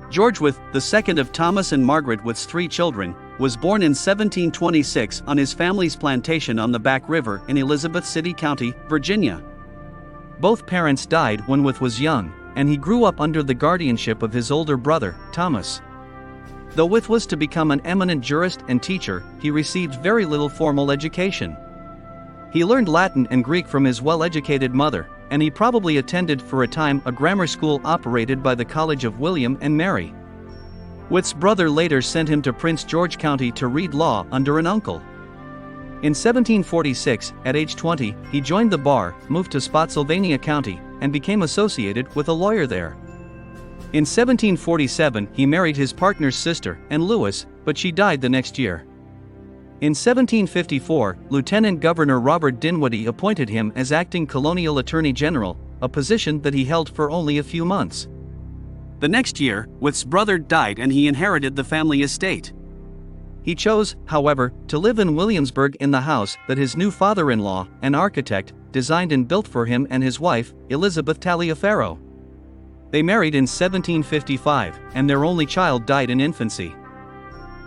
George Wythe, the second of Thomas and Margaret Wythe's 3 children, was born in 1726 on his family's plantation on the Back River in Elizabeth City County, Virginia. Both parents died when Wythe was young, and he grew up under the guardianship of his older brother, Thomas. Though Wythe was to become an eminent jurist and teacher, he received very little formal education. He learned Latin and Greek from his well-educated mother, and he probably attended for a time a grammar school operated by the College of William and Mary. Wythe's brother later sent him to Prince George County to read law under an uncle. In 1746, at age 20, he joined the bar, moved to Spotsylvania County, and became associated with a lawyer there. In 1747, he married his partner's sister, Anne Lewis, but she died the next year. In 1754, Lieutenant Governor Robert Dinwiddie appointed him as acting colonial attorney general, a position that he held for only a few months. The next year, Wythe's brother died and he inherited the family estate. He chose, however, to live in Williamsburg in the house that his new father-in-law, an architect, designed and built for him and his wife, Elizabeth Taliaferro. They married in 1755, and their only child died in infancy.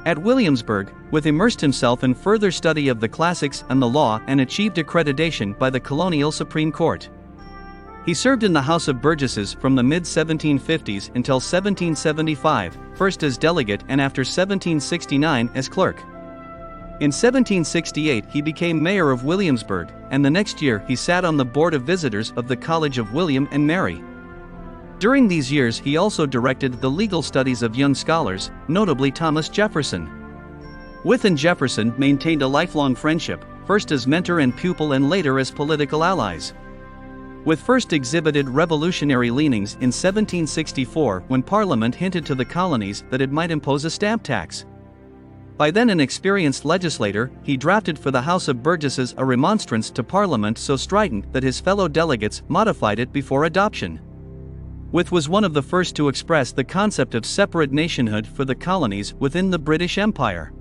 At Williamsburg, Wythe immersed himself in further study of the classics and the law and achieved accreditation by the colonial Supreme Court. He served in the House of Burgesses from the mid-1750s until 1775, first as delegate and after 1769 as clerk. In 1768 he became mayor of Williamsburg, and the next year he sat on the Board of Visitors of the College of William and Mary. During these years he also directed the legal studies of young scholars, notably Thomas Jefferson. Wythe and Jefferson maintained a lifelong friendship, first as mentor and pupil and later as political allies. Wythe first exhibited revolutionary leanings in 1764 when Parliament hinted to the colonies that it might impose a stamp tax. By then an experienced legislator, he drafted for the House of Burgesses a remonstrance to Parliament so strident that his fellow delegates modified it before adoption. Wythe was one of the first to express the concept of separate nationhood for the colonies within the British Empire.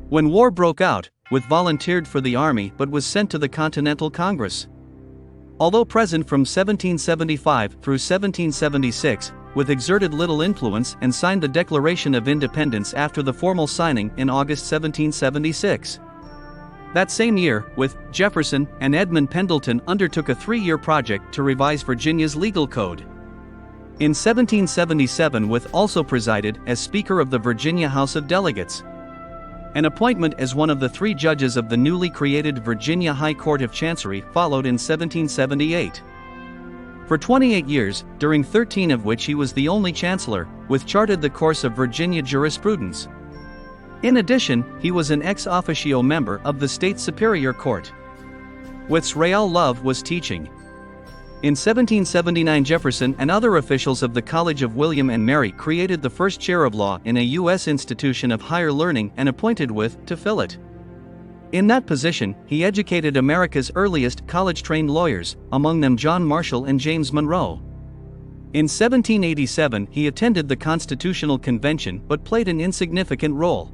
When war broke out, Wythe volunteered for the army but was sent to the Continental Congress. Although present from 1775 through 1776, Wythe exerted little influence and signed the Declaration of Independence after the formal signing in August 1776. That same year, Wythe, Jefferson, and Edmund Pendleton undertook a 3-year project to revise Virginia's legal code. In 1777 Wythe also presided as Speaker of the Virginia House of Delegates. An appointment as one of the 3 judges of the newly created Virginia High Court of Chancery followed in 1778. For 28 years, during 13 of which he was the only chancellor, Wythe charted the course of Virginia jurisprudence. In addition, he was an ex officio member of the State Superior Court. Wythe's real love was teaching. In 1779 Jefferson and other officials of the College of William and Mary created the first chair of law in a U.S. institution of higher learning and appointed Wythe to fill it. In that position, he educated America's earliest college-trained lawyers, among them John Marshall and James Monroe. In 1787 he attended the Constitutional Convention but played an insignificant role.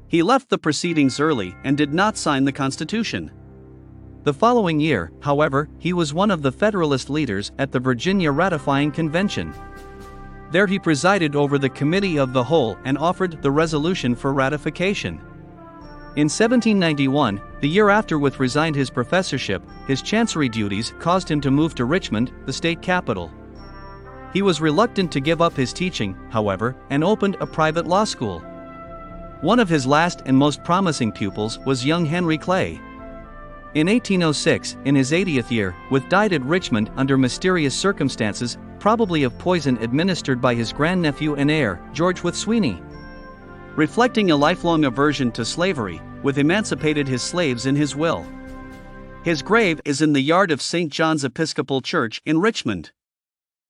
He left the proceedings early and did not sign the Constitution. The following year, however, he was one of the Federalist leaders at the Virginia Ratifying Convention. There he presided over the Committee of the Whole and offered the resolution for ratification. In 1791, the year after Wythe resigned his professorship, his chancery duties caused him to move to Richmond, the state capital. He was reluctant to give up his teaching, however, and opened a private law school. One of his last and most promising pupils was young Henry Clay. In 1806, in his 80th year, Wythe died at Richmond under mysterious circumstances, probably of poison administered by his grandnephew and heir, George Wythe Sweeney. Reflecting a lifelong aversion to slavery, Wythe emancipated his slaves in his will. His grave is in the yard of St. John's Episcopal Church in Richmond.